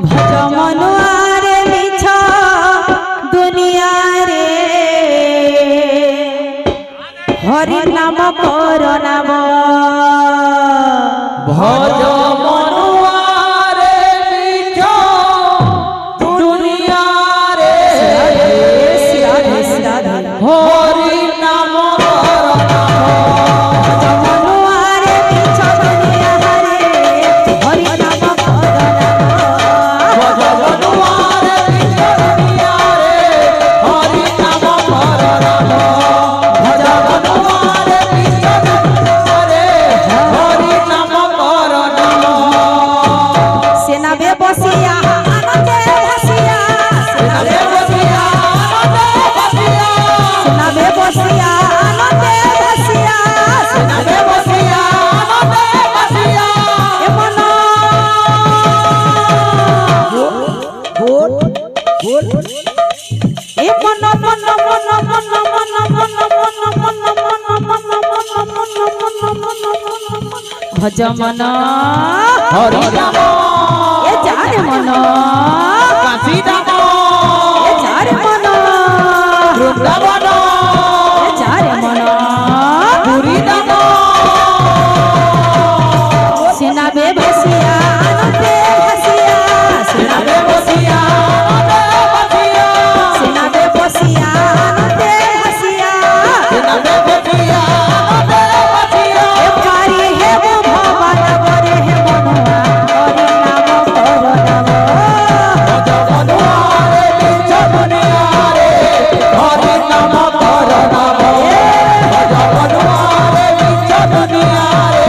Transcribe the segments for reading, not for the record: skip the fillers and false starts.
ভজ মনুয়ারে মিছ দুনিয়ারে হরি নাম কর নাম ভজ মনুয়ারে মিছ দুনিয়ারে হরি নাম ভজ মন হরি নাম এ যারে মন কাশী নাম এ যারে মন বৃন্দাবন এ যারে মন পুরী নাম সিনাবে বসিয়া আনন্দে ভাসিয়া সিনাবে বসিয়া সিনাবে বসিয়া আনন্দে ভাসিয়া সিনাবে বসিয়া এ পারি হে ভগবান বরে হে মনুয়া হরি নাম কর নাম ভজ মনুয়ারে মিছ দুনিয়ারে হরি নাম কর নাম ভজ মনুয়ারে মিছ দুনিয়ারে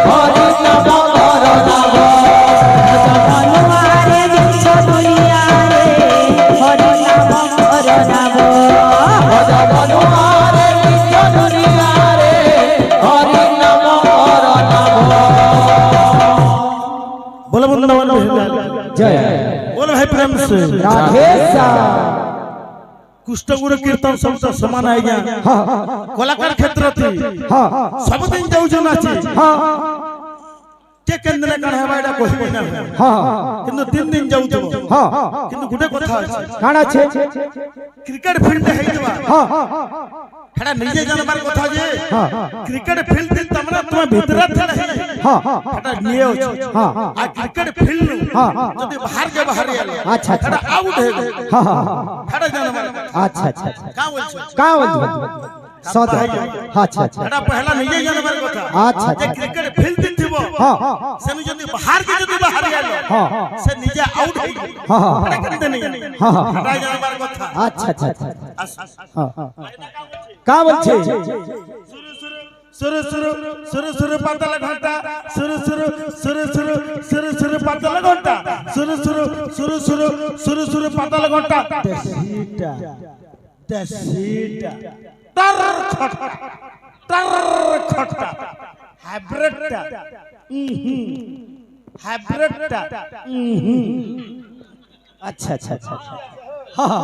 হরি নাম কর নাম মনুয়ারে মিছ দুনিয়ারে হরি নাম কর নাম ভজ মনুয়ারে মিছ দুনিয়ারে হরি নাম কর নাম बोलो वृंदावन जय बोलो भाई प्रेम से राधे श्याम कुष्ठ गुरु कीर्तन सब समान आई गया कलाकार क्षेत्र थी सब दिन जाऊ जना छी के केंद्र कण हेबा एटा कहबे ना किंतु 3 दिन जाऊ तो किंतु गुटे कथा अछि काना छे क्रिकेट फील्ड हेइतबा हेडा निजे जानबार कथा जे क्रिकेट फील्ड दिन तमरा तुम भीतर थड़ हे हेडा निये अछि आ क्रिकेट फील्ड जदी बाहर के बाहर आले अच्छा हेडा आउट हे हेडा जानबार अच्छा अच्छा का बोल छ का बोल सद अच्छा अच्छा हेडा पहला निजे जानबार कथा अच्छा जे क्रिकेट फील्ड दिन थिबो सेनु जदी बाहर के जदी बाहर आले से निजे आउट हे हेडा केते नहीं हेडा जानबार कथा अच्छा अच्छा का बोल छे सुरु सुरु सुरु सुरु पातल घंटा सुरु सुरु सुरु सुरु सुरु सुरु पातल घंटा सुरु सुरु सुरु सुरु सुरु सुरु पातल घंटा दसीटा टर खटा हाइब्रिडटा हाइब्रिडटा अच्छा अच्छा अच्छा हां